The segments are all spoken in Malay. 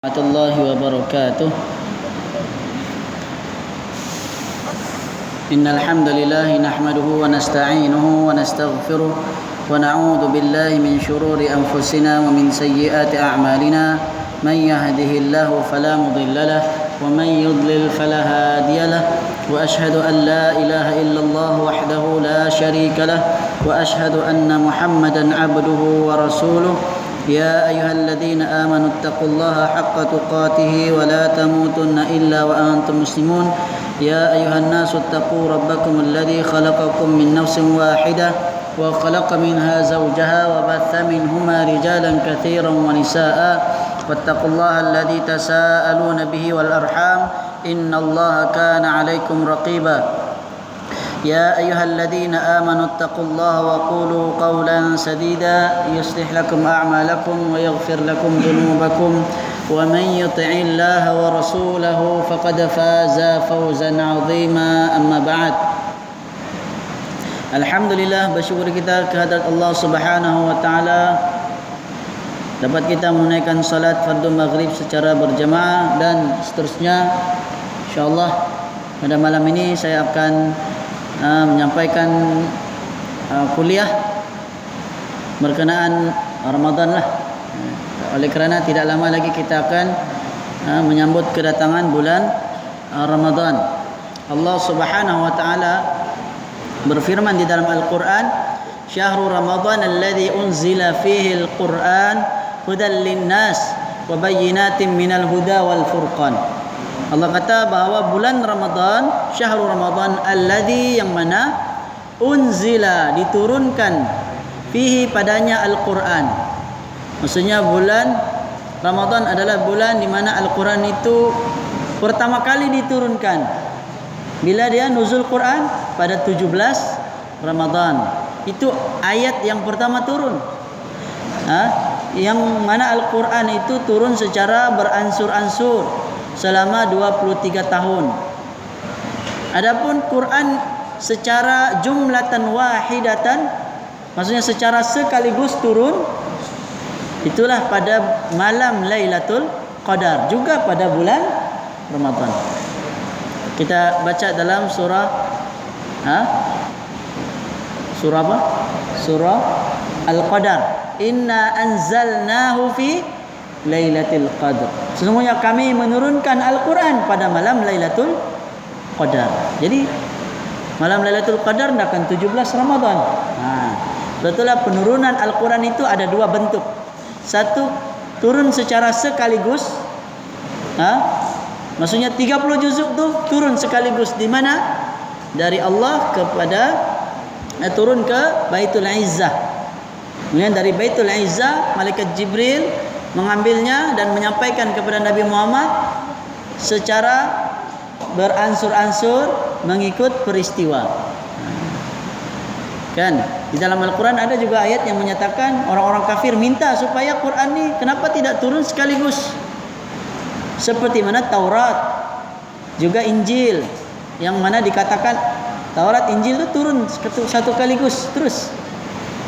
Warahmatullahi wabarakatuh. Innal hamdalillah nahmaduhu wa nasta'inuhu wa nastaghfiruh wa na'udzu billahi min shururi anfusina wa min sayyiati a'malina. Man yahdihillahu fala mudilla lahu wa man yudlil fala hadiya lahu. Wa ashhadu an la ilaha illallah wahdahu la syarika lahu wa ashhadu anna Muhammadan 'abduhu wa rasuluh. يا أيها الذين آمنوا اتقوا الله حق تقاته ولا تموتن إلا وأنتم مسلمون. يا أيها الناس اتقوا ربكم الذي خلقكم من نفس واحدة وخلق منها زوجها وبث منهما رجالا كثيرا ونساء واتقوا الله الذي تساءلون به والأرحام إن الله كان عليكم رقيبا. يا أيها الذين آمنوا اتقوا الله وقولوا قولا سديدا يصلح لكم أعمالكم ويغفر لكم ذنوبكم ومن يطع الله ورسوله فقد فاز فوزا عظيما. أما بعد. Alhamdulillah, bersyukur kita kehadrat Allah Subhanahu wa taala dapat kita menunaikan salat fardu maghrib secara berjamaah dan seterusnya. Insyaallah pada malam ini saya akan menyampaikan kuliah berkenaan Ramadan lah. Oleh kerana tidak lama lagi kita akan menyambut kedatangan bulan Ramadan. Allah Subhanahu wa taala berfirman di dalam Al-Quran, "Syahrul Ramadan alladzi unzila fihi al-Quran hudan lin-nas wa bayyinatin minal huda wal furqan." Allah kata bahawa bulan Ramadan, syahrul Ramadan alladzi, yang mana unzila, diturunkan, fihi, padanya Al-Quran. Maksudnya bulan Ramadan adalah bulan di mana Al-Quran itu pertama kali diturunkan. Bila dia nuzul Quran? Pada 17 Ramadan. Itu ayat yang pertama turun. Yang mana Al-Quran itu turun secara beransur-ansur selama 23 tahun. Adapun Quran secara jumlatan wahidatan, maksudnya secara sekaligus turun, itulah pada malam Lailatul Qadar, juga pada bulan Ramadan. Kita baca dalam surah surah apa? Surah Al-Qadar. Inna anzalnahu fi Lailatul Qadar. Sesungguhnya kami menurunkan Al-Quran pada malam Lailatul Qadar. Jadi malam Lailatul Qadar akan 17 Ramadan. Betullah penurunan Al-Quran itu ada dua bentuk. Satu, turun secara sekaligus. Maksudnya 30 juzuk tu turun sekaligus. Di mana? Dari Allah kepada turun ke Baitul Izzah. Kemudian dari Baitul Izzah malaikat Jibril mengambilnya dan menyampaikan kepada Nabi Muhammad secara beransur-ansur mengikut peristiwa. Kan di dalam Al-Quran ada juga ayat yang menyatakan orang-orang kafir minta supaya Quran ni kenapa tidak turun sekaligus, seperti mana Taurat juga Injil, yang mana dikatakan Taurat Injil itu turun satu kaligus terus.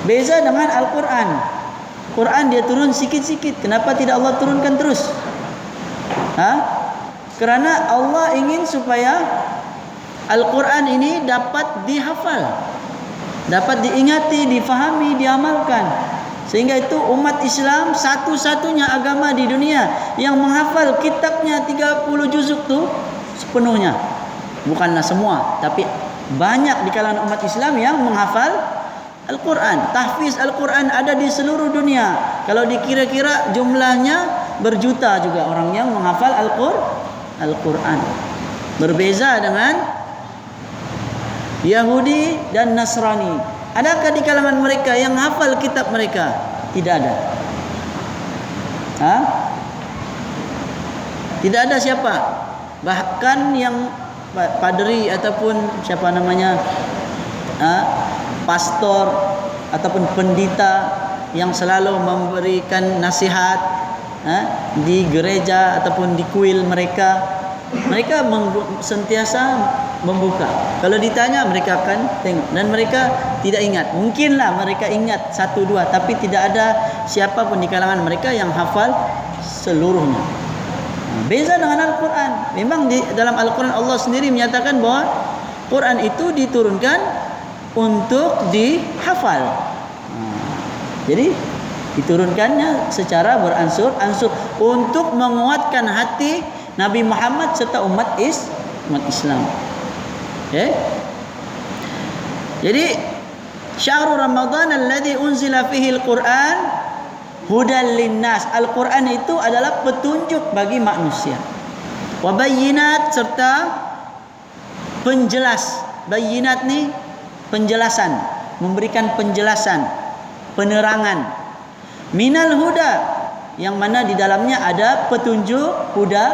Beza dengan Al-Quran. Quran dia turun sikit-sikit. Kenapa tidak Allah turunkan terus? Kerana Allah ingin supaya Al-Quran ini dapat dihafal, dapat diingati, difahami, diamalkan. Sehingga itu umat Islam satu-satunya agama di dunia yang menghafal kitabnya 30 juzuk tu sepenuhnya. Bukanlah semua, tapi banyak di kalangan umat Islam yang menghafal Al-Quran. Tahfiz Al-Quran ada di seluruh dunia. Kalau dikira-kira jumlahnya berjuta juga orang yang menghafal Al-Quran. Berbeza dengan Yahudi dan Nasrani. Adakah di kalangan mereka yang hafal kitab mereka? Tidak ada. Tidak ada siapa. Bahkan yang padri ataupun siapa namanya, pastor ataupun pendeta yang selalu memberikan nasihat di gereja ataupun di kuil mereka sentiasa membuka. Kalau ditanya mereka akan tengok dan mereka tidak ingat. Mungkinlah mereka ingat satu dua, tapi tidak ada siapa pun di kalangan mereka yang hafal seluruhnya. Beza dengan Al-Quran. Memang di dalam Al-Quran Allah sendiri menyatakan bahwa Quran itu diturunkan untuk dihafal. Jadi diturunkannya secara beransur-ansur untuk menguatkan hati Nabi Muhammad serta umat Islam. Okay? Jadi syahrul Ramadan alladzi unzila fihi al-Quran hudan linnas. Al-Quran itu adalah petunjuk bagi manusia. Wa bayyinat serta penjelas. Bayyinat ni penjelasan, memberikan penjelasan, penerangan. Minal huda, yang mana di dalamnya ada petunjuk huda,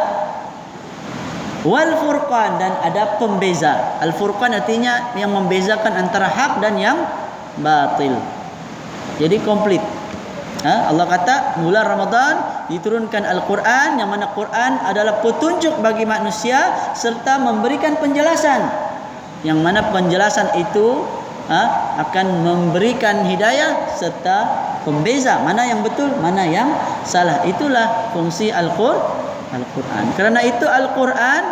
wal furqan, dan ada pembeza. Al furqan artinya yang membezakan antara hak dan yang batil. Jadi komplit. Allah kata bulan Ramadan diturunkan Al-Quran, yang mana Quran adalah petunjuk bagi manusia serta memberikan penjelasan, yang mana penjelasan itu akan memberikan hidayah serta pembeza mana yang betul, mana yang salah. Itulah fungsi Al-Quran. Kerana itu Al-Quran,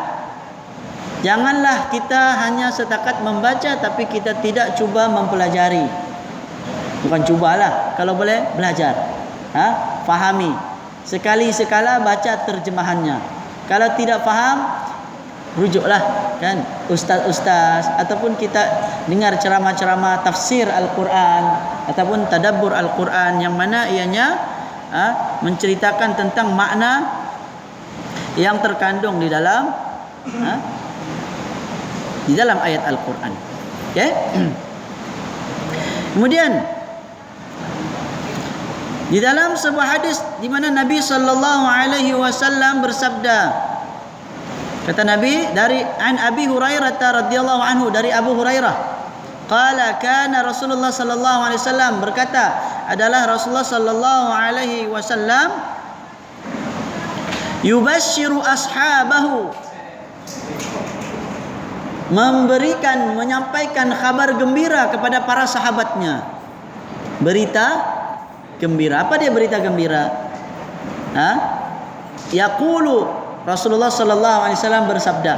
janganlah kita hanya setakat membaca tapi kita tidak cuba mempelajari. Bukan cubalah, kalau boleh belajar, fahami. Sekali-sekala baca terjemahannya. Kalau tidak faham, rujuklah kan ustaz-ustaz, ataupun kita dengar ceramah-ceramah tafsir Al-Quran ataupun tadabbur Al-Quran, yang mana ianya menceritakan tentang makna yang terkandung di dalam ayat Al-Quran. Okay? Kemudian di dalam sebuah hadis di mana Nabi sallallahu alaihi wasallam bersabda, kata Nabi dari Abi Hurairah radhiyallahu anhu, dari Abu Hurairah, qala kana Rasulullah sallallahu alaihi wasallam, berkata adalah Rasulullah sallallahu alaihi wasallam, yubashshiru ashabahu, menyampaikan kabar gembira kepada para sahabatnya. Berita gembira. Apa dia berita gembira? Yaqulu, Rasulullah sallallahu alaihi wasallam bersabda,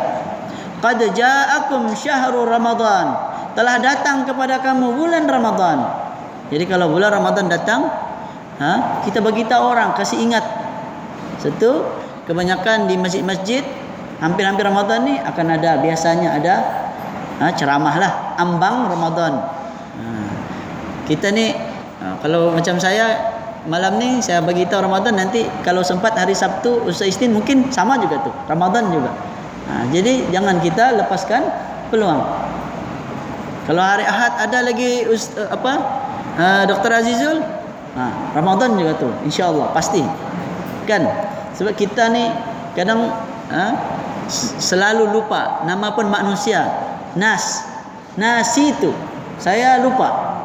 qad ja'akum syahrul Ramadan, telah datang kepada kamu bulan Ramadan. Jadi kalau bulan Ramadan datang, kita bagi tahu orang, kasih ingat. Satu, kebanyakan di masjid-masjid hampir-hampir Ramadan ni akan ada, biasanya ada ceramah lah, ambang Ramadan. Kita ni kalau macam saya malam ni saya bagi tahu Ramadan, nanti kalau sempat hari Sabtu Ustaz Isnin mungkin sama juga tu, Ramadan juga. Jadi jangan kita lepaskan peluang. Kalau hari Ahad ada lagi Dr. Azizul, Ramadan juga tu, insya-Allah pasti. Kan? Sebab kita ni kadang selalu lupa, nama pun manusia. Nasi tu saya lupa.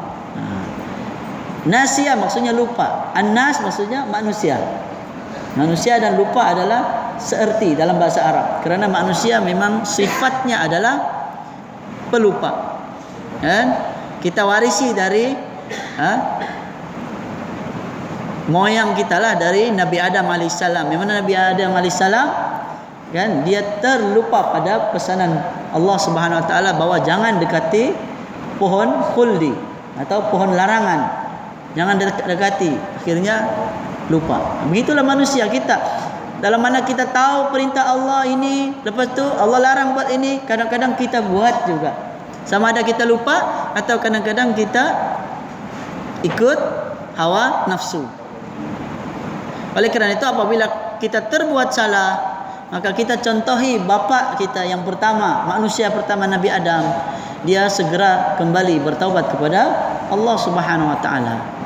Nasia maksudnya lupa. An-nas maksudnya manusia. Manusia dan lupa adalah seerti dalam bahasa Arab. Kerana manusia memang sifatnya adalah pelupa. Dan kita warisi dari moyang kita lah, dari Nabi Adam alaihissalam. Memang Nabi Adam alaihissalam kan, dia terlupa pada pesanan Allah Subhanahu wa taala bahawa jangan dekati pohon khuldi atau pohon larangan. Jangan dekati, akhirnya lupa. Begitulah manusia kita. Dalam mana kita tahu perintah Allah ini, lepas tu Allah larang buat ini, kadang-kadang kita buat juga. Sama ada kita lupa atau kadang-kadang kita ikut hawa nafsu. Oleh kerana itu apabila kita terbuat salah, maka kita contohi bapa kita yang pertama, manusia pertama Nabi Adam. Dia segera kembali bertaubat kepada Allah Subhanahu wa taala.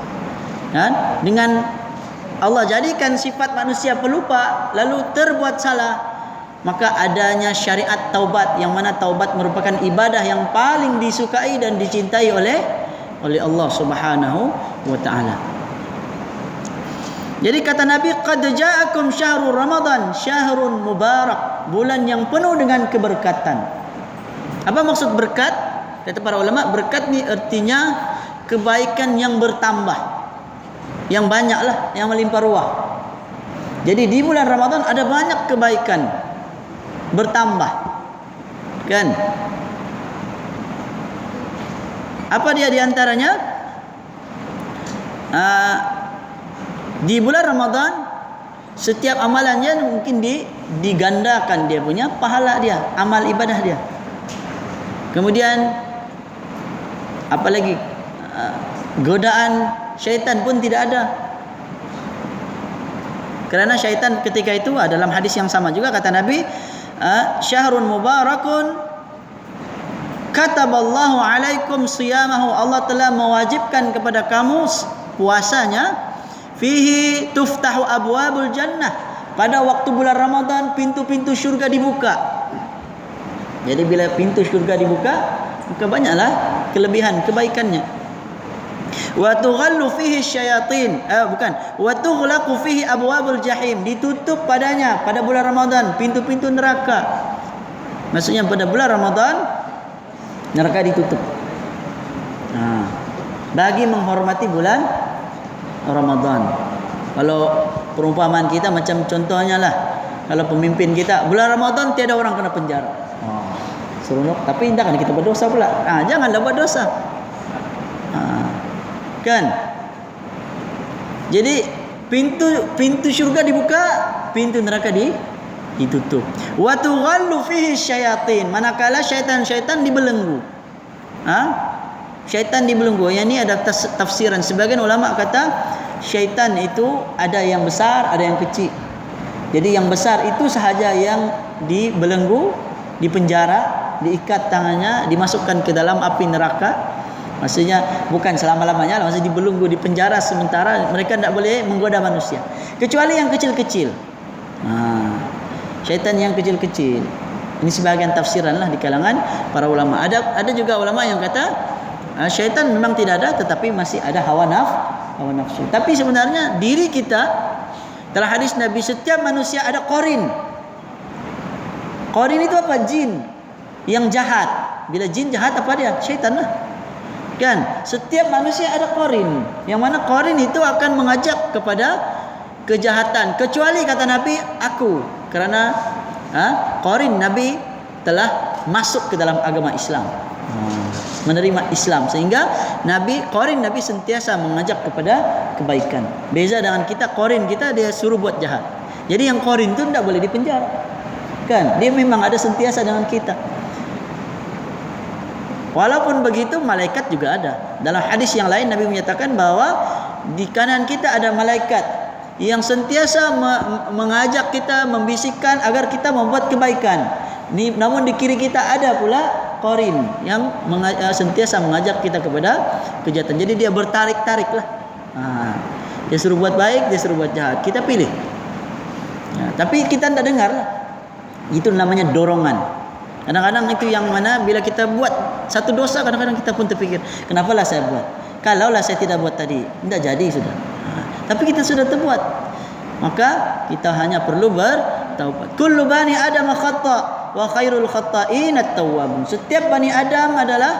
Kan? Dengan Allah jadikan sifat manusia pelupa lalu terbuat salah, maka adanya syariat taubat, yang mana taubat merupakan ibadah yang paling disukai dan dicintai oleh Allah Subhanahu wa taala. Jadi kata Nabi, qad ja'akum syahrul Ramadan, syahrun mubarak, bulan yang penuh dengan keberkatan. Apa maksud berkat? Kata para ulama, berkat ni artinya kebaikan yang bertambah, yang banyaklah, yang melimpah ruah. Jadi di bulan Ramadan ada banyak kebaikan bertambah. Kan? Apa dia di antaranya? Di bulan Ramadan setiap amalannya mungkin digandakan dia punya pahala dia, amal ibadah dia. Kemudian apalagi godaan syaitan pun tidak ada. Kerana syaitan ketika itu dalam hadis yang sama juga kata Nabi, syahrun mubarakun kataballahu alaikum siyamahu, Allah telah mewajibkan kepada kamu puasanya, fihi tuftahu abwabul jannah, pada waktu bulan Ramadan pintu-pintu syurga dibuka. Jadi bila pintu syurga dibuka, maka banyaklah kelebihan kebaikannya. Wa tughallu fihi syayatin, wa tughlaqu fihi abwabul jahim, ditutup padanya pada bulan Ramadan pintu-pintu neraka. Maksudnya pada bulan Ramadan neraka ditutup. Bagi menghormati bulan Ramadan. Kalau perumpamaan kita macam contohnya lah, kalau pemimpin kita bulan Ramadan tiada orang kena penjara. Seronok, tapi hendakkan kita berdosa pula. Janganlah buat dosa. Kan? Jadi pintu syurga dibuka, pintu neraka ditutup. Wa tughallu fihi syayatin, manakala syaitan-syaitan dibelenggu. Syaitan dibelenggu. Yang ini ada tafsiran. Sebagian ulama kata syaitan itu ada yang besar, ada yang kecil. Jadi yang besar itu sahaja yang dibelenggu, dipenjara, diikat tangannya, dimasukkan ke dalam api neraka. Maksudnya bukan selama-lamanya, maksudnya dibelenggu, dipenjara sementara, mereka tidak boleh menggoda manusia. Kecuali yang kecil-kecil. Syaitan yang kecil-kecil. Ini sebahagian tafsiran lah di kalangan para ulama. Ada juga ulama yang kata syaitan memang tidak ada, tetapi masih ada hawa nafsu. Tapi sebenarnya diri kita, dalam hadis Nabi, setiap manusia ada qarin. Qarin itu apa? Jin yang jahat. Bila jin jahat, apa dia? Syaitan lah. Kan? Setiap manusia ada qarin, yang mana qarin itu akan mengajak kepada kejahatan, kecuali kata Nabi aku, kerana qarin Nabi telah masuk ke dalam agama Islam, menerima Islam, sehingga qarin Nabi sentiasa mengajak kepada kebaikan. Beza dengan kita, qarin kita dia suruh buat jahat. Jadi yang qarin itu tidak boleh dipenjara. Kan? Dia memang ada sentiasa dengan kita. Walaupun begitu, malaikat juga ada. Dalam hadis yang lain Nabi menyatakan bahwa di kanan kita ada malaikat yang sentiasa mengajak kita, membisikkan agar kita membuat kebaikan. Namun di kiri kita ada pula qarin yang sentiasa mengajak kita kepada kejahatan. Jadi dia bertarik-tarik lah. Dia suruh buat baik, dia suruh buat jahat. Kita pilih. Tapi kita tidak dengar lah. Itu namanya dorongan. Kadang-kadang itu yang mana bila kita buat satu dosa, kadang-kadang kita pun terfikir, kenapalah saya buat? Kalaulah saya tidak buat tadi, tidak jadi sudah. Tapi kita sudah terbuat. Maka kita hanya perlu bertaubat. Kullu bani Adam khata' wa khairul khata'in at-tawwabun. Setiap bani Adam adalah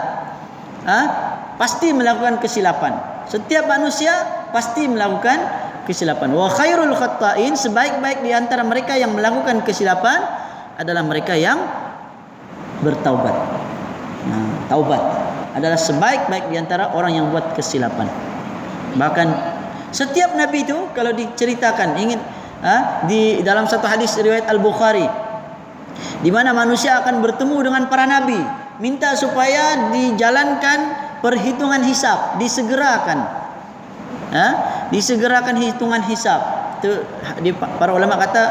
pasti melakukan kesilapan. Setiap manusia pasti melakukan kesilapan. Wa khairul khata'in, sebaik-baik di antara mereka yang melakukan kesilapan adalah mereka yang bertaubat. Taubat adalah sebaik-baik di antara orang yang buat kesilapan. Bahkan setiap nabi itu kalau diceritakan di dalam satu hadis riwayat Al-Bukhari, di mana manusia akan bertemu dengan para nabi, minta supaya dijalankan perhitungan hisab, disegerakan. Disegerakan hitungan hisab. Itu para ulama kata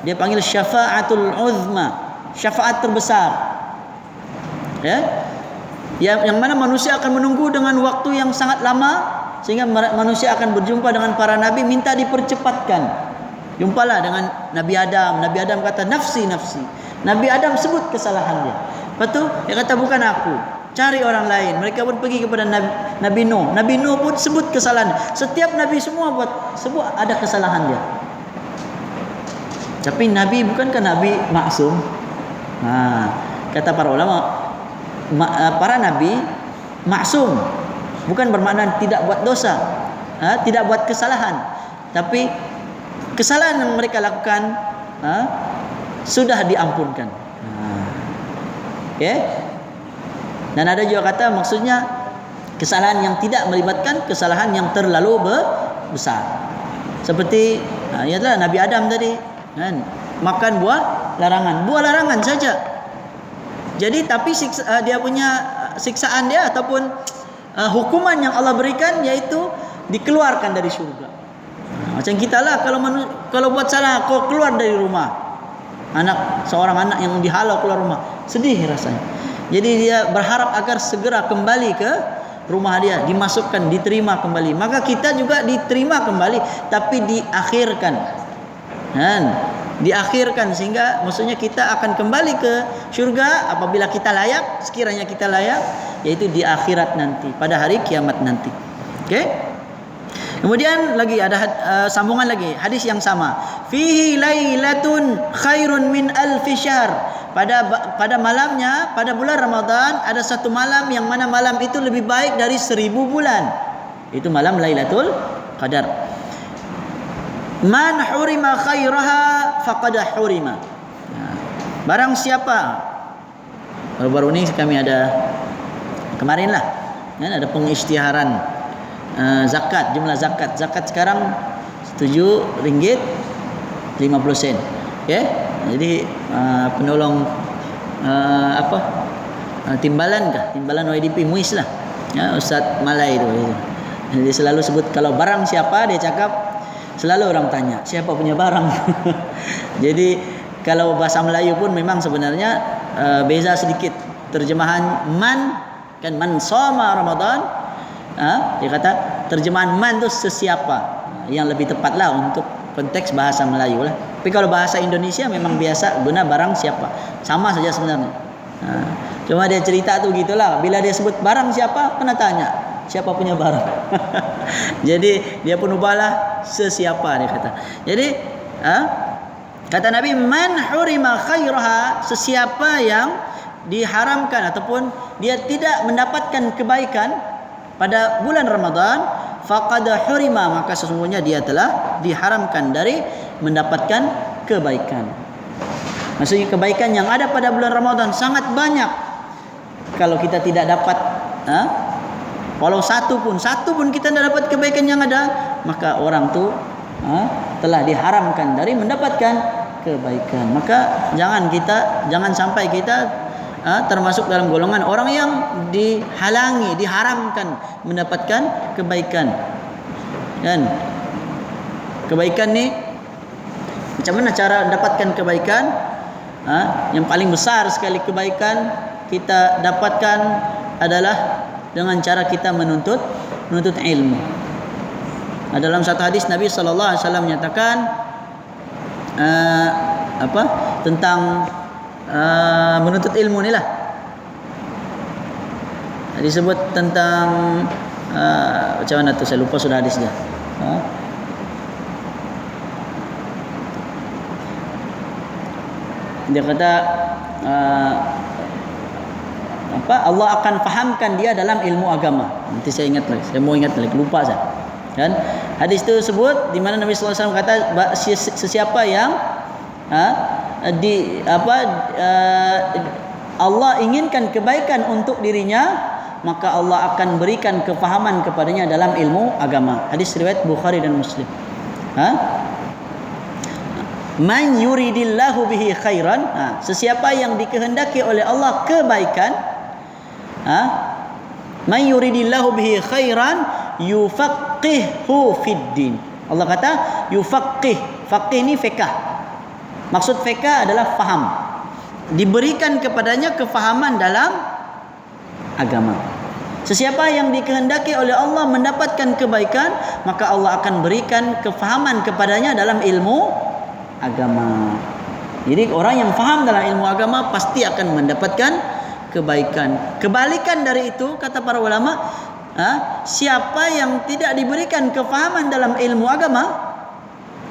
dia panggil syafa'atul uzma, syafaat terbesar. Yang mana manusia akan menunggu dengan waktu yang sangat lama, sehingga manusia akan berjumpa dengan para nabi, minta dipercepatkan. Jumpalah dengan Nabi Adam. Nabi Adam kata nafsi nafsi. Nabi Adam sebut kesalahan dia. Lepas tu dia kata bukan aku, cari orang lain. Mereka pun pergi kepada Nabi Nuh. Nabi Nuh pun sebut kesalahan. Setiap nabi semua sebut ada kesalahan dia. Tapi nabi bukankah nabi maksum? Kata para ulama, para nabi maksum bukan bermakna tidak buat dosa, tidak buat kesalahan, tapi kesalahan yang mereka lakukan sudah diampunkan. Okay? Dan ada juga kata maksudnya kesalahan yang tidak melibatkan kesalahan yang terlalu besar. Seperti ialah Nabi Adam tadi kan, makan buah larangan saja. Jadi tapi dia punya siksaan dia ataupun hukuman yang Allah berikan yaitu dikeluarkan dari syurga. Macam kita lah, kalau buat salah kau keluar dari rumah, seorang anak yang dihalau keluar rumah, sedih rasanya. Jadi dia berharap agar segera kembali ke rumah dia, dimasukkan, diterima kembali. Maka kita juga diterima kembali, tapi diakhirkan. Diakhirkan sehingga maksudnya kita akan kembali ke syurga apabila kita layak, sekiranya kita layak, yaitu di akhirat nanti, pada hari kiamat nanti. Okey? Kemudian lagi ada sambungan lagi hadis yang sama. Fihi lailatun khairun min alfi syahr. Pada malamnya, pada bulan Ramadan ada satu malam yang mana malam itu lebih baik dari 1000 bulan. Itu malam Lailatul Qadar. Man hurima khairaha faqad hurima. Barang siapa, baru-baru ini kami ada kemarin lah kan, ada pengisytiharan zakat, jumlah zakat sekarang RM7.50. Okay? Jadi penolong timbalan YDP MUIS lah ya, Ustaz Malai tu. Jadi selalu sebut kalau barang siapa, dia cakap selalu orang tanya siapa punya barang. Jadi kalau bahasa Melayu pun memang sebenarnya beza sedikit. Terjemahan man kan, man soma Ramadan, dia kata terjemahan man tu sesiapa, yang lebih tepatlah untuk konteks bahasa Melayu lah. Tapi kalau bahasa Indonesia memang biasa guna barang siapa, sama saja sebenarnya. Cuma dia cerita tu gitulah, bila dia sebut barang siapa, kena tanya siapa punya barang. Jadi dia pun ubahlah sesiapa, dia kata. Jadi kata Nabi, man hurima khairaha, sesiapa yang diharamkan ataupun dia tidak mendapatkan kebaikan pada bulan Ramadan, faqad hurima, maka sesungguhnya dia telah diharamkan dari mendapatkan kebaikan. Maksudnya kebaikan yang ada pada bulan Ramadan sangat banyak. Kalau kita tidak dapat walau satu pun kita tidak dapat kebaikan yang ada, maka orang tu telah diharamkan dari mendapatkan kebaikan. Maka jangan sampai kita termasuk dalam golongan orang yang diharamkan mendapatkan kebaikan. Dan kebaikan ni, macam mana cara mendapatkan kebaikan? Yang paling besar sekali kebaikan kita dapatkan adalah dengan cara kita menuntut ilmu. Dalam satu hadis Nabi sallallahu alaihi wasallam menyatakan tentang menuntut ilmu ni lah. Disebut tentang macam mana tu, saya lupa sudah hadis dia. Dia kata Allah akan fahamkan dia dalam ilmu agama. Nanti saya ingat lagi, saya mau ingat lagi, lupa saya. Kan hadis itu sebut di mana Nabi sallallahu alaihi wasallam kata sesiapa yang Allah inginkan kebaikan untuk dirinya, maka Allah akan berikan kefahaman kepadanya dalam ilmu agama. Hadis riwayat Bukhari dan Muslim. Man yuridillahu bihi khairan, sesiapa yang dikehendaki oleh Allah kebaikan, man yuridillahu bihi khairan yufaqqihhu fid din. Allah kata yufaqqih. Faqih ni fiqh. Maksud fiqh adalah faham. Diberikan kepadanya kefahaman dalam agama. Sesiapa yang dikehendaki oleh Allah mendapatkan kebaikan, maka Allah akan berikan kefahaman kepadanya dalam ilmu agama. Jadi orang yang faham dalam ilmu agama pasti akan mendapatkan kebaikan. Kebalikan dari itu, kata para ulama, siapa yang tidak diberikan kefahaman dalam ilmu agama,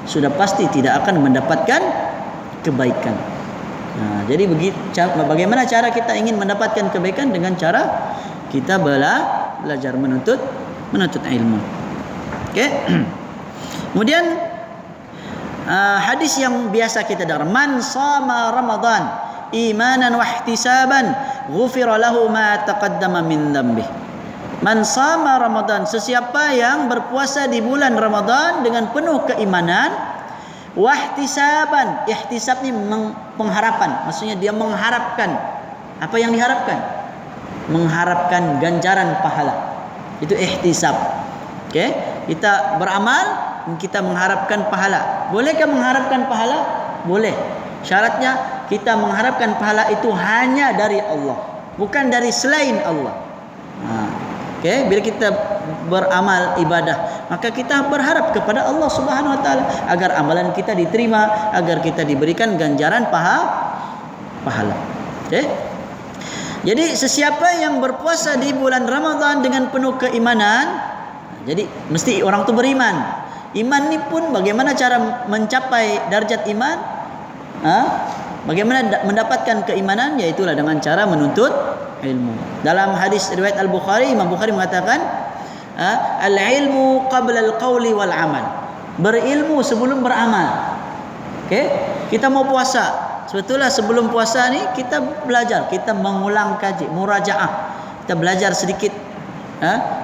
sudah pasti tidak akan mendapatkan kebaikan. Jadi bagaimana cara kita ingin mendapatkan kebaikan? Dengan cara kita belajar menuntut ilmu. Okey. Kemudian hadis yang biasa kita dengar, man shama Ramadan imanan wa ihtisaban ghufira lahu ma taqaddama min dhanbih. Man shama Ramadan, sesiapa yang berpuasa di bulan Ramadan dengan penuh keimanan, wahtisaban, ihtisab ni pengharapan, maksudnya dia mengharapkan. Apa yang diharapkan? Mengharapkan ganjaran pahala. Itu ihtisab. Okey, kita beramal, kita mengharapkan pahala. Bolehkah mengharapkan pahala? Boleh. Syaratnya kita mengharapkan pahala itu hanya dari Allah, bukan dari selain Allah. Okey, bila kita beramal ibadah, maka kita berharap kepada Allah Subhanahu wa taala agar amalan kita diterima, agar kita diberikan ganjaran pahala. Okey? Jadi sesiapa yang berpuasa di bulan Ramadan dengan penuh keimanan, jadi mesti orang tu beriman. Iman ni pun bagaimana cara mencapai darjat iman? Bagaimana mendapatkan keimanan? Yaitulah dengan cara menuntut ilmu. Dalam hadis riwayat Al-Bukhari, Imam Bukhari mengatakan, al-ilmu qabla al-qawli wal amal. Berilmu sebelum beramal. Okey? Kita mau puasa. Sebetulnya sebelum puasa ni kita belajar, kita mengulang kaji, murajaah. Kita belajar sedikit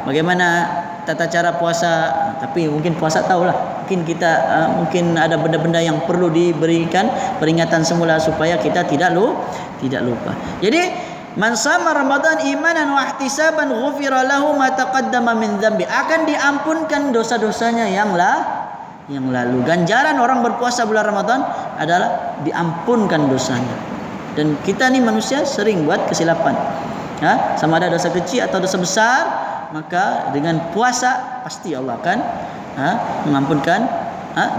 bagaimana tata cara puasa, tapi mungkin puasa tahulah. Mungkin kita mungkin ada benda-benda yang perlu diberikan peringatan semula supaya kita tidak lupa. Jadi man shama Ramadan imanan wa ihtisaban ghufira lahu ma taqaddama min dhanbi. Akan diampunkan dosa-dosanya yang lalu. Ganjaran orang berpuasa bulan Ramadan adalah diampunkan dosanya. Dan kita ni manusia sering buat kesilapan. Sama ada dosa kecil atau dosa besar, maka dengan puasa pasti Allah akan mengampunkan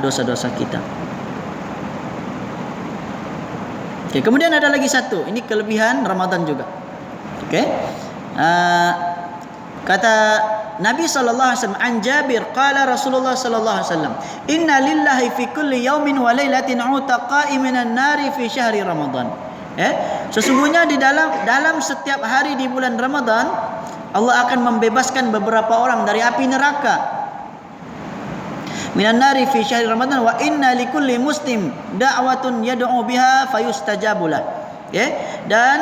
dosa-dosa kita. Okay, kemudian ada lagi satu, ini kelebihan Ramadan juga. Okay, kata Nabi sallallahu alaihi wasallam, an Jabir qala Rasulullah sallallahu alaihi wasallam, inna lillahi fi kulli yawmin wa lailatin utaqa'i minan nari fi syahri Ramadan. Sesungguhnya di dalam setiap hari di bulan Ramadan Allah akan membebaskan beberapa orang dari api neraka. Minan nari fi syahri Ramadan wa inna likulli muslim da'watun yad'u biha fayustajabulah. Dan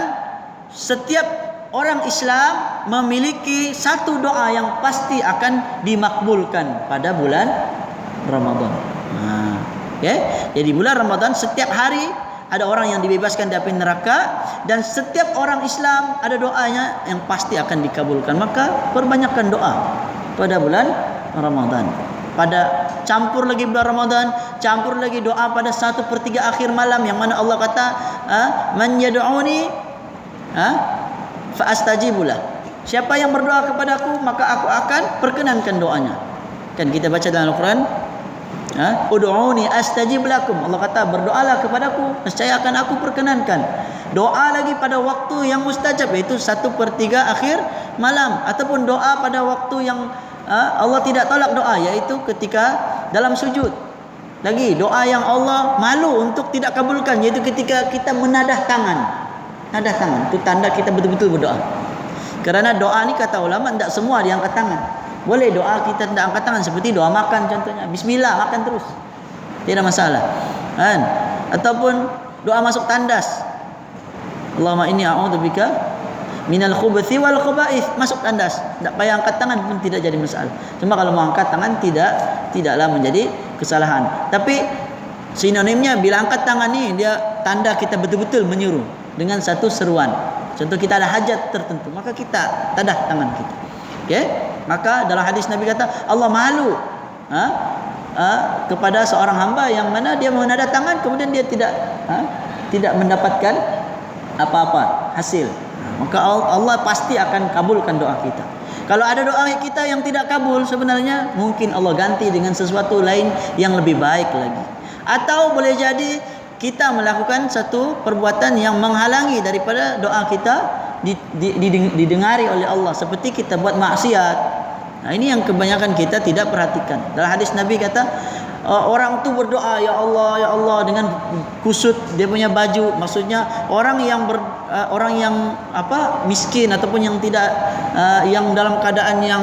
setiap orang Islam memiliki satu doa yang pasti akan dimakbulkan pada bulan Ramadan. Jadi bulan Ramadan setiap hari ada orang yang dibebaskan dari api neraka, dan setiap orang Islam ada doanya yang pasti akan dikabulkan. Maka perbanyakkan doa pada bulan Ramadan. Pada campur lagi bulan Ramadan, campur lagi doa pada 1/3 akhir malam, yang mana Allah kata, man yad'uni fa astajibulah. Siapa yang berdoa kepadaku, maka aku akan perkenankan doanya. Kan kita baca dalam Al-Quran, ud'uni astajib lakum. Allah kata, berdoalah kepadaku, nescaya akan aku perkenankan. Doa lagi pada waktu yang mustajab, iaitu 1/3 akhir malam, ataupun doa pada waktu yang Allah tidak tolak doa, iaitu ketika dalam sujud. Lagi doa yang Allah malu untuk tidak kabulkan, iaitu ketika kita menadah tangan. Nadah tangan itu tanda kita betul-betul berdoa. Kerana doa ni kata ulama tidak semua diangkat tangan. Boleh doa kita tidak angkat tangan, seperti doa makan contohnya, bismillah, makan terus, tidak masalah kan? Ataupun doa masuk tandas, Allahumma inni a'udzubika minal khubuthi wal khaba'ith, masuk tandas, tak payah angkat tangan pun tidak jadi masalah. Cuma kalau mau angkat tangan tidaklah menjadi kesalahan. Tapi sinonimnya bila angkat tangan ni dia tanda kita betul-betul menyuruh dengan satu seruan. Contoh kita ada hajat tertentu, maka kita tadah tangan kita. Okey? Maka dalam hadis Nabi kata Allah malu kepada seorang hamba yang mana dia menadah tangan kemudian dia tidak mendapatkan apa-apa hasil. Maka Allah pasti akan kabulkan doa kita. Kalau ada doa kita yang tidak kabul, sebenarnya mungkin Allah ganti dengan sesuatu lain yang lebih baik lagi. Atau boleh jadi kita melakukan satu perbuatan yang menghalangi daripada doa kita didengari oleh Allah, seperti kita buat maksiat. Nah, ini yang kebanyakan kita tidak perhatikan. Dalam hadis Nabi kata, orang tu berdoa, ya Allah dengan kusut dia punya baju, maksudnya orang yang miskin ataupun yang tidak yang dalam keadaan yang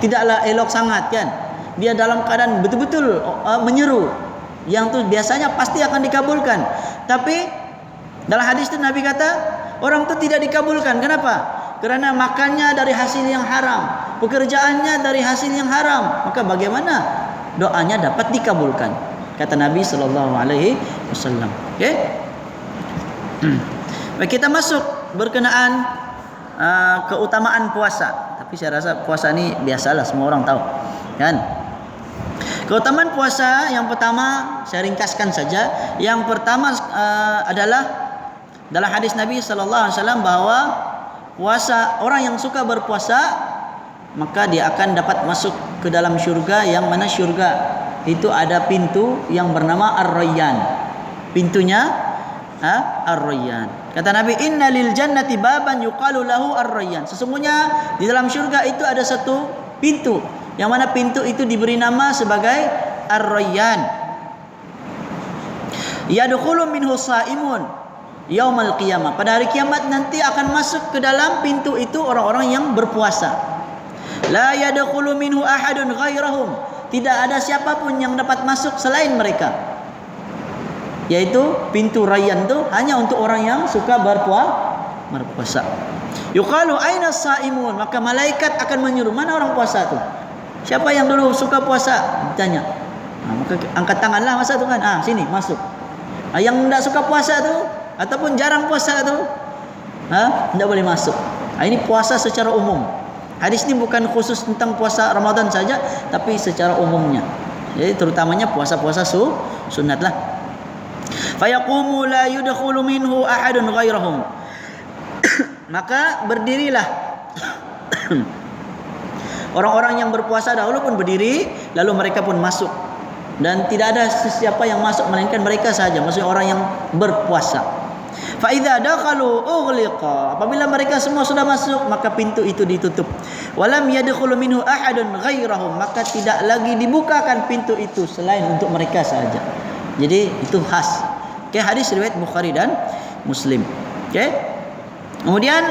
tidaklah elok sangat kan. dia dalam keadaan betul-betul menyeru, yang tu biasanya pasti akan dikabulkan. Tapi dalam hadis itu Nabi kata orang tu tidak dikabulkan. Kenapa? Kerana makannya dari hasil yang haram, pekerjaannya dari hasil yang haram. Maka bagaimana doanya dapat dikabulkan? Kata Nabi sallallahu alaihi wasallam. Okey. Baik, kita masuk berkenaan keutamaan puasa. Tapi saya rasa puasa ni biasalah, semua orang tahu. Kan? Keutamaan puasa yang pertama saya ringkaskan saja. Yang pertama adalah dalam hadis Nabi sallallahu alaihi wasallam bahawa puasa, orang yang suka berpuasa maka dia akan dapat masuk ke dalam syurga. Yang mana syurga itu ada pintu yang bernama Ar-Rayyan. Pintunya Ar-Rayyan. Kata Nabi, inna lil jannati baban yuqalu lahu Ar-Rayyan. Sesungguhnya di dalam syurga itu ada satu pintu, yang mana pintu itu diberi nama sebagai Ar-Rayyan. Yadkhulu minhu shaimun yaumal qiyamah. Pada hari kiamat nanti akan masuk ke dalam pintu itu orang-orang yang berpuasa. La yadkhulu minhu ahadun ghairahum. Tidak ada siapapun yang dapat masuk selain mereka. Yaitu pintu Rayyan itu hanya untuk orang yang suka berpuasa. Yuqalu aina shaimun. Maka malaikat akan menyuruh, mana orang puasa tu? Siapa yang dulu suka puasa? Ditanya. Maka angkat tanganlah masa tu kan. Sini masuk. Yang tidak suka puasa tu ataupun jarang puasa tu, tidak boleh masuk. Ini puasa secara umum. Hadis ini bukan khusus tentang puasa Ramadan saja, tapi secara umumnya. Jadi terutamanya puasa-puasa sunat lah. Fayaqumu la yudkhulu minhu ahadun ghairahum. Maka berdirilah orang-orang yang berpuasa dahulu pun berdiri, lalu mereka pun masuk. Dan tidak ada sesiapa yang masuk melainkan mereka saja, maksudnya orang yang berpuasa. Fa idza dakhalu ughliqa. Apabila mereka semua sudah masuk, maka pintu itu ditutup. Walam yadkhulu minhu ahadun ghairahum. Maka tidak lagi dibukakan pintu itu selain untuk mereka saja. Jadi itu khas. Okey, hadis riwayat Bukhari dan Muslim. Okey. Kemudian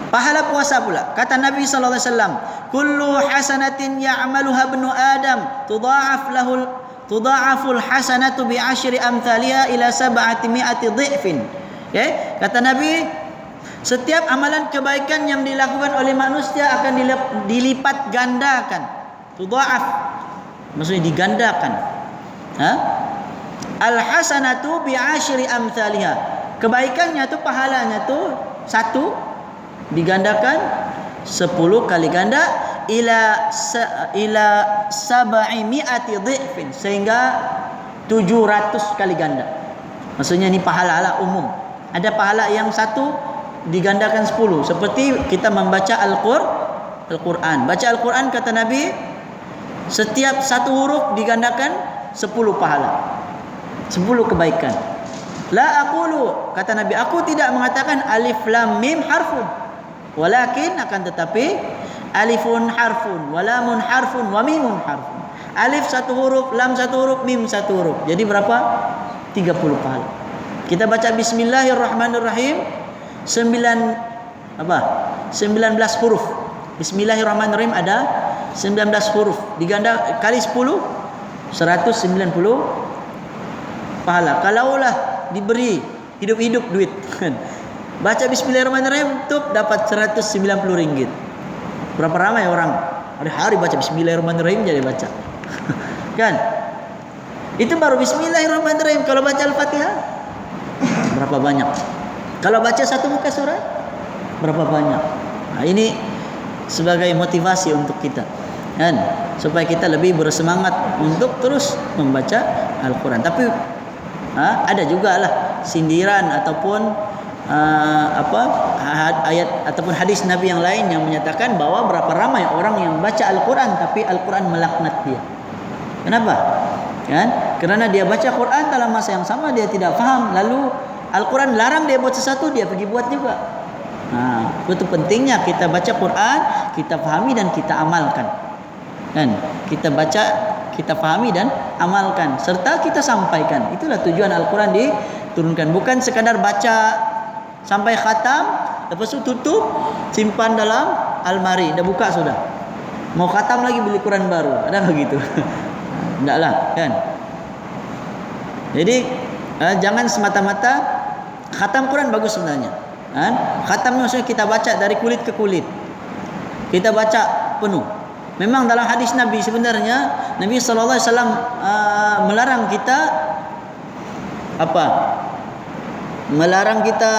pahala puasa pula. Kata Nabi sallallahu alaihi wasallam, kullu hasanatin ya'maluha ibnu Adam tudha'aful hasanatu bi 'ashri amthaliha ila 700 dhifin. Okay? Kata Nabi, setiap amalan kebaikan yang dilakukan oleh manusia akan dilipat gandakan. Tudha'af maksudnya digandakan. Al hasanatu bi 'ashri amthaliha. Kebaikannya tu, pahalanya tu satu digandakan 10 kali ganda ila 700 dhifin, sehingga 700 kali ganda. Maksudnya ni pahala lah umum. Ada pahala yang satu digandakan 10, seperti kita membaca Al-Quran. Baca Al-Quran, kata Nabi, setiap satu huruf digandakan 10 pahala, 10 kebaikan. La aqulu, kata Nabi, aku tidak mengatakan alif lam mim harfun, walakin akan tetapi alifun harfun, walamun harfun, wa mimun harfun. Alif satu huruf, lam satu huruf, mim satu huruf. Jadi berapa? 30 pahala. Kita baca bismillahirrahmanirrahim 19 huruf. Bismillahirrahmanirrahim ada 19 huruf. Diganda kali 10 190 pahala. Kalaulah diberi hidup-hidup duit, baca bismillahirrahmanirrahim tuh dapat 190 ringgit. Berapa ramai orang hari-hari baca bismillahirrahmanirrahim jadi baca. Kan? Itu baru bismillahirrahmanirrahim. Kalau baca Al-Fatihah berapa banyak? Kalau baca satu muka surat berapa banyak? Nah, ini sebagai motivasi untuk kita, kan? Supaya kita lebih bersemangat untuk terus membaca Al-Quran. Tapi ada juga lah sindiran ataupun ayat ataupun hadis Nabi yang lain yang menyatakan bahwa berapa ramai orang yang baca Al-Quran tapi Al-Quran melaknat dia. Kenapa? Kan? Karena dia baca Quran dalam masa yang sama dia tidak faham, lalu Al-Quran larang dia buat sesuatu, dia pergi buat juga. Itu pentingnya kita baca Quran, kita fahami dan kita amalkan. Kan? Kita baca, kita fahami dan amalkan serta kita sampaikan. Itulah tujuan Al-Quran diturunkan, bukan sekadar baca sampai khatam lepas itu tutup, simpan dalam almari, dah buka sudah. Mau khatam lagi beli Quran baru. Ada begitu? Tidaklah, kan? Jadi jangan semata-mata khatam Quran bagus sebenarnya. Kan? Khatam maksudnya kita baca dari kulit ke kulit. Kita baca penuh. Memang dalam hadis Nabi sebenarnya Nabi sallallahu alaihi wasallam melarang kita apa? Melarang kita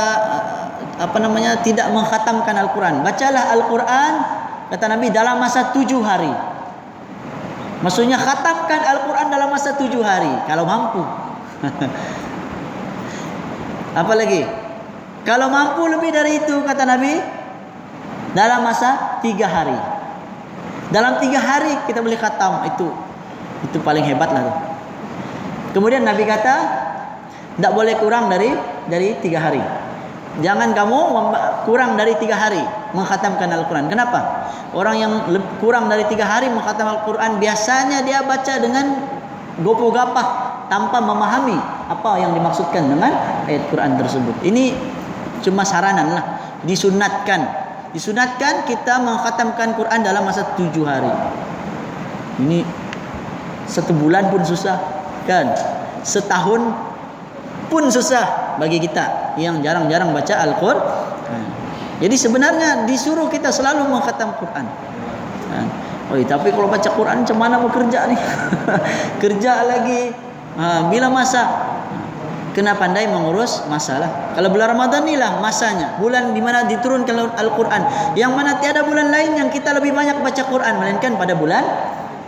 tidak mengkhatamkan Al-Quran. Bacalah Al-Quran, kata Nabi, dalam masa 7 hari. Maksudnya khatamkan Al-Quran dalam masa 7 hari kalau mampu. Apalagi kalau mampu lebih dari itu, kata Nabi, dalam masa 3 hari. Dalam 3 hari kita boleh khatam. Itu paling hebat lah tuh. Kemudian Nabi kata tidak boleh kurang dari 3 hari. Jangan kamu kurang dari 3 hari mengkhatamkan Al-Quran. Kenapa? Orang yang kurang dari 3 hari mengkhatam Al-Quran biasanya dia baca dengan gopoh-gapah tanpa memahami apa yang dimaksudkan dengan ayat Quran tersebut. Ini cuma saranan lah. Disunatkan kita mengkhatamkan Quran dalam masa 7 hari. Ini 1 bulan pun susah, kan? Setahun pun susah bagi kita yang jarang-jarang baca Al-Quran. Jadi sebenarnya disuruh kita selalu mengkhatam Quran. Tapi kalau baca Quran macam mana mau kerja nih? Kerja lagi, bila masa? Kena pandai mengurus masalah. Kalau bulan Ramadan inilah masanya, bulan di mana diturunkan Al-Quran, yang mana tiada bulan lain yang kita lebih banyak baca Quran melainkan pada bulan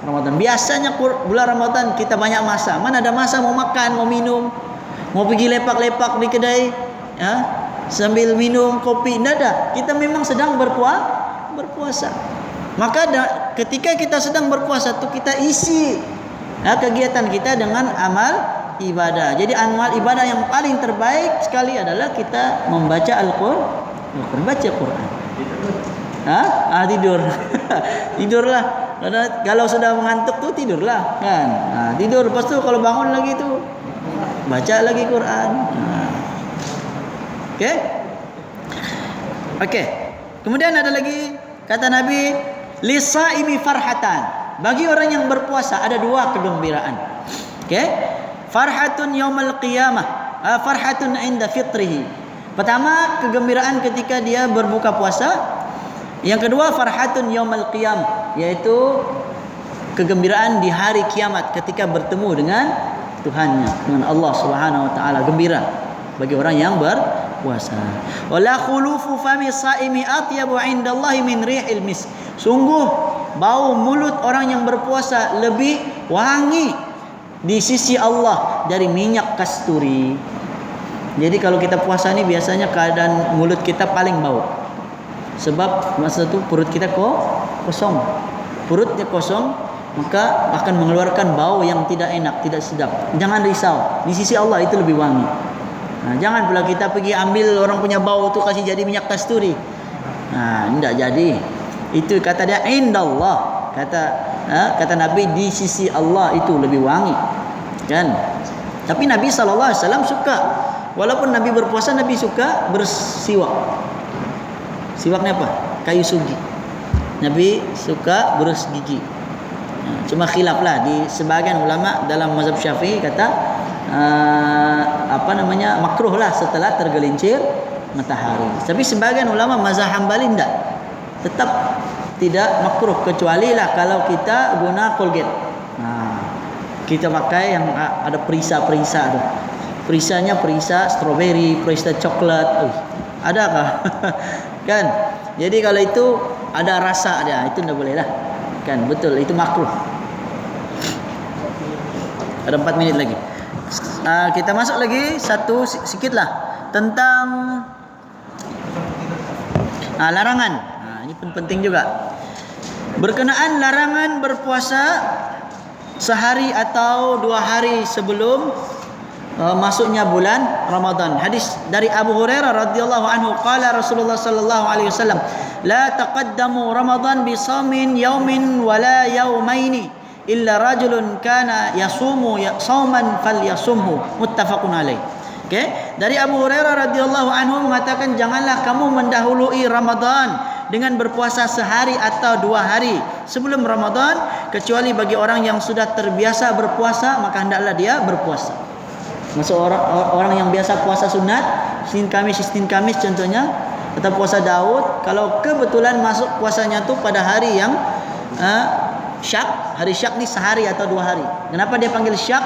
Ramadan. Biasanya bulan Ramadan kita banyak masa. Mana ada masa mau makan, mau minum, mau pergi lepak-lepak di kedai, sambil minum kopi. Tidak ada. Kita memang sedang berpuasa. Maka ketika kita sedang berpuasa itu kita isi kegiatan kita dengan amal ibadah. Jadi amal ibadah yang paling terbaik sekali adalah kita membaca Al-Quran, baca Quran. Tidur. Tidurlah. Kalau sudah mengantuk tuh tidurlah, kan? Tidur. Lepas tu kalau bangun lagi tu baca lagi Quran. Okey. Kemudian ada lagi kata Nabi, lisaimi farhatan. Bagi orang yang berpuasa ada 2 kegembiraan. Okey. Farhatun yaumal qiyamah, farhatun inda fitrihi. Pertama, kegembiraan ketika dia berbuka puasa. Yang kedua, farhatun yaumal qiyamah, yaitu kegembiraan di hari kiamat ketika bertemu dengan Tuhannya, dengan Allah Subhanahu wa taala. Gembira bagi orang yang berpuasa. Wala khulufu fami saimi atyabu indallahi min rihil misk. Sungguh bau mulut orang yang berpuasa lebih wangi di sisi Allah dari minyak kasturi. Jadi kalau kita puasa ni biasanya keadaan mulut kita paling bau. Sebab masa itu perut kita kosong. Perutnya kosong, maka akan mengeluarkan bau yang tidak enak, tidak sedap. Jangan risau, di sisi Allah itu lebih wangi. Jangan pula kita pergi ambil orang punya bau tu kasih jadi minyak kasturi. Tidak jadi. Itu kata dia indallah. Kata Nabi di sisi Allah itu lebih wangi, kan? Tapi Nabi SAW suka, walaupun Nabi berpuasa, Nabi suka bersiwak. Siwaknya apa? Kayu sugi. Nabi suka berus gigi. Cuma khilaf lah di sebagian ulama dalam mazhab Syafi'i kata makruh lah setelah tergelincir matahari. Tapi sebagian ulama mazhab Hambali tetap tidak makruh, kecuali lah kalau kita guna Colgate. Kita pakai yang ada perisa-perisa tu. Perisanya perisa strawberry, perisa coklat. Adakah? Kan? Jadi kalau itu ada rasa dia, itu tidak boleh lah. Kan? Betul, itu makruh. Ada 4 minit lagi. Kita masuk lagi satu sikit lah tentang larangan. Ini pun penting juga. Berkenaan larangan berpuasa sehari atau 2 hari sebelum masuknya bulan Ramadan. Hadis dari Abu Hurairah radhiyallahu anhu, qala Rasulullah sallallahu alaihi wasallam, la taqaddamu Ramadan bi shaumin yaumin wala yaumaini illa rajulun kana yasumu sauman falyasumhu, muttafaqun alaih. Dari Abu Hurairah radhiyallahu anhu mengatakan, janganlah kamu mendahului Ramadan dengan berpuasa sehari atau 2 hari sebelum Ramadan, kecuali bagi orang yang sudah terbiasa berpuasa, maka hendaklah dia berpuasa. Maksud orang yang biasa puasa sunat, Senin Kamis contohnya, atau puasa Daud, kalau kebetulan masuk puasanya tu pada hari yang syak, hari syak ni sehari atau 2 hari. Kenapa dia panggil syak?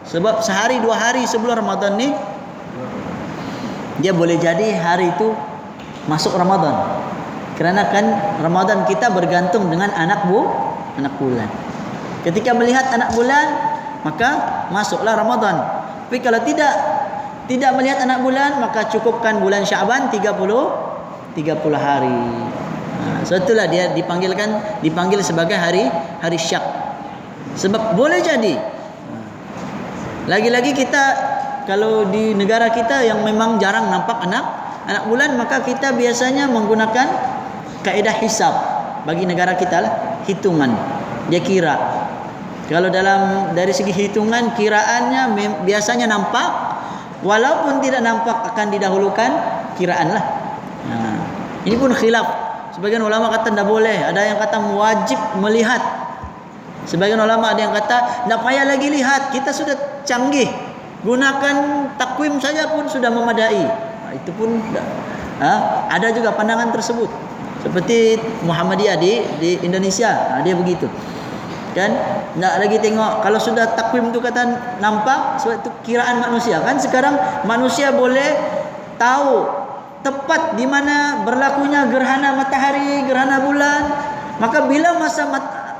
Sebab sehari 2 hari sebelum Ramadan ni, dia boleh jadi hari itu masuk Ramadan. Kerana kan Ramadan kita bergantung dengan anak bulan. Ketika melihat anak bulan, maka masuklah Ramadan. Tapi kalau tidak melihat anak bulan, maka cukupkan bulan Syaban 30 hari. So itulah dia dipanggil sebagai hari syak. Sebab boleh jadi. Lagi-lagi kita kalau di negara kita yang memang jarang nampak anak bulan, maka kita biasanya menggunakan kaedah hisab. Bagi negara kita lah, hitungan. Dia kira. Kalau dari segi hitungan, kiraannya biasanya nampak. Walaupun tidak nampak, akan didahulukan kiraan lah. Ini pun khilaf. Sebagian ulama kata tidak boleh. Ada yang kata wajib melihat. Sebagian ulama ada yang kata tidak payah lagi lihat, kita sudah canggih, gunakan takwim saja pun sudah memadai. Itu pun ada juga pandangan tersebut. Seperti Muhammadiyah di Indonesia, dia begitu. Kan nak lagi tengok, kalau sudah takwim tu kata nampak, sebab itu kiraan manusia. Kan sekarang manusia boleh tahu tepat di mana berlakunya gerhana matahari, gerhana bulan. Maka bila masa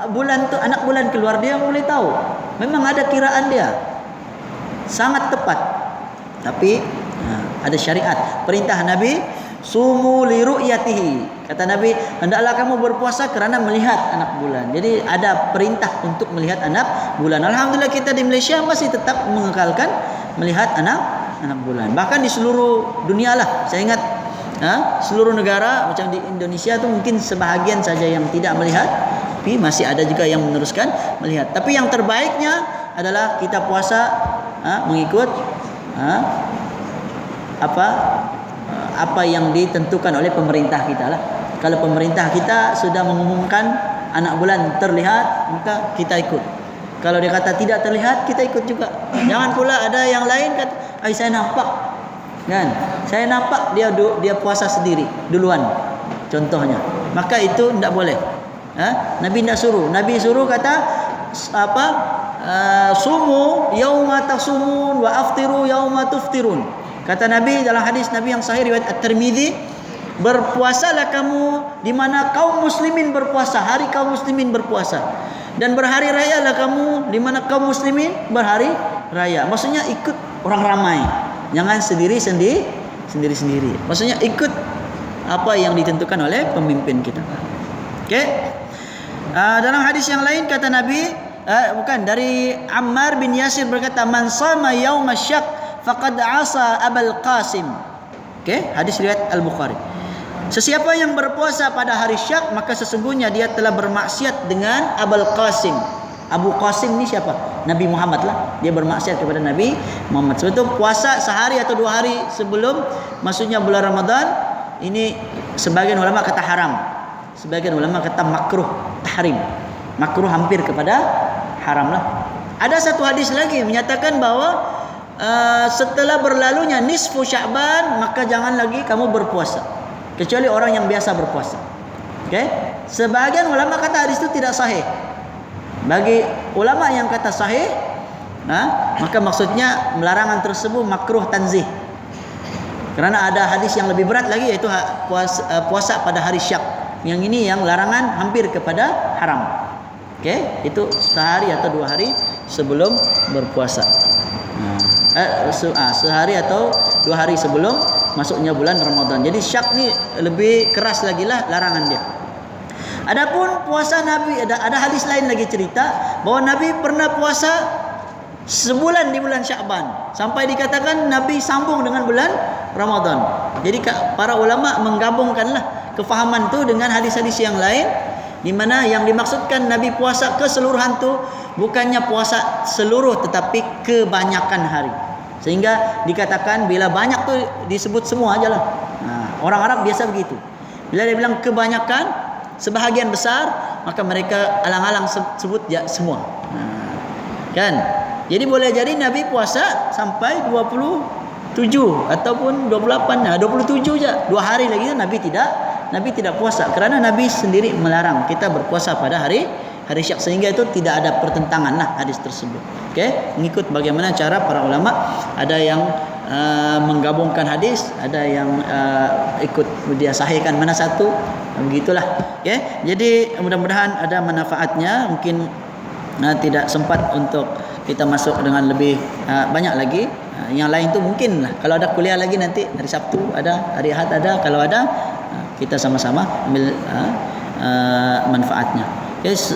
bulan tu, anak bulan keluar, dia boleh tahu. Memang ada kiraan dia, sangat tepat. Tapi ada syariat, perintah Nabi, sumu li ru'yatihi. Kata Nabi, hendaklah kamu berpuasa kerana melihat anak bulan. Jadi ada perintah untuk melihat anak bulan. Alhamdulillah kita di Malaysia masih tetap mengekalkan melihat anak bulan. Bahkan di seluruh dunia lah. Saya ingat seluruh negara macam di Indonesia tu mungkin sebahagian saja yang tidak melihat, tapi masih ada juga yang meneruskan melihat. Tapi yang terbaiknya adalah kita puasa mengikut apa yang ditentukan oleh pemerintah kita lah. Kalau pemerintah kita sudah mengumumkan anak bulan terlihat, maka kita ikut. Kalau dia kata tidak terlihat, kita ikut juga. Jangan pula ada yang lain kata, saya nampak, kan? Saya nampak dia puasa sendiri duluan, contohnya. Maka itu tidak boleh. Nabi tidak suruh. Nabi suruh kata sumu yauma tasumun wa aftiru yauma tuftirun. Kata Nabi dalam hadis Nabi yang sahih riwayat At-Tirmidzi, berpuasalah kamu di mana kaum muslimin berpuasa, hari kaum muslimin berpuasa, dan berhari rayalah kamu di mana kaum muslimin berhari raya. Maksudnya ikut orang ramai, jangan sendiri-sendiri. Maksudnya ikut apa yang ditentukan oleh pemimpin kita. Okey. Dalam hadis yang lain kata Nabi, dari Ammar bin Yasir berkata, man sama yauma syak faqad asa Abul Qasim. Okey, hadis riwayat Al-Bukhari. Sesiapa yang berpuasa pada hari syak, maka sesungguhnya dia telah bermaksiat dengan Abul Qasim. Abu Qasim ni siapa? Nabi Muhammad lah. Dia bermaksiat kepada Nabi Muhammad. Sebab itu puasa sehari atau 2 hari sebelum masuknya bulan Ramadan, ini sebagian ulama kata haram, sebagian ulama kata makruh, tahrim. Makruh hampir kepada haram lah. Ada satu hadis lagi menyatakan bahawa setelah berlalunya nisfu Sya'ban, maka jangan lagi kamu berpuasa, kecuali orang yang biasa berpuasa. Okey? Sebahagian ulama kata hadis itu tidak sahih. Bagi ulama yang kata sahih, maka maksudnya larangan tersebut makruh tanzih. Kerana ada hadis yang lebih berat lagi, iaitu puasa pada hari syak. Yang ini yang larangan hampir kepada haram. Okey, itu sehari atau 2 hari sebelum berpuasa. Sehari atau 2 hari sebelum masuknya bulan Ramadan. Jadi syak ni lebih keras lagi lah larangan dia. Adapun puasa Nabi, ada hadis lain lagi cerita bahawa Nabi pernah puasa sebulan di bulan Syaban, sampai dikatakan Nabi sambung dengan bulan Ramadan. Jadi para ulama menggabungkanlah kefahaman tu dengan hadis-hadis yang lain, di mana yang dimaksudkan Nabi puasa keseluruhan tu bukannya puasa seluruh, tetapi kebanyakan hari. Sehingga dikatakan bila banyak tu disebut semua ajalah. Orang Arab biasa begitu. Bila dia bilang kebanyakan, sebahagian besar, maka mereka alang-alang sebut ya semua. Kan? Jadi boleh jadi Nabi puasa sampai 27 ataupun 28, 27 je. 2 hari lagi Nabi tidak puasa kerana Nabi sendiri melarang kita berpuasa pada hari Syak, sehingga itu tidak ada pertentangan lah hadis tersebut. Okey, mengikut bagaimana cara para ulama, ada yang menggabungkan hadis, ada yang ikut dia sahihkan mana satu, begitulah. Okey, jadi mudah-mudahan ada manfaatnya. Mungkin tidak sempat untuk kita masuk dengan lebih banyak lagi. Yang lain tu mungkin lah, kalau ada kuliah lagi nanti hari Sabtu ada, hari Ahad ada, kalau ada kita sama-sama ambil manfaatnya. Yes,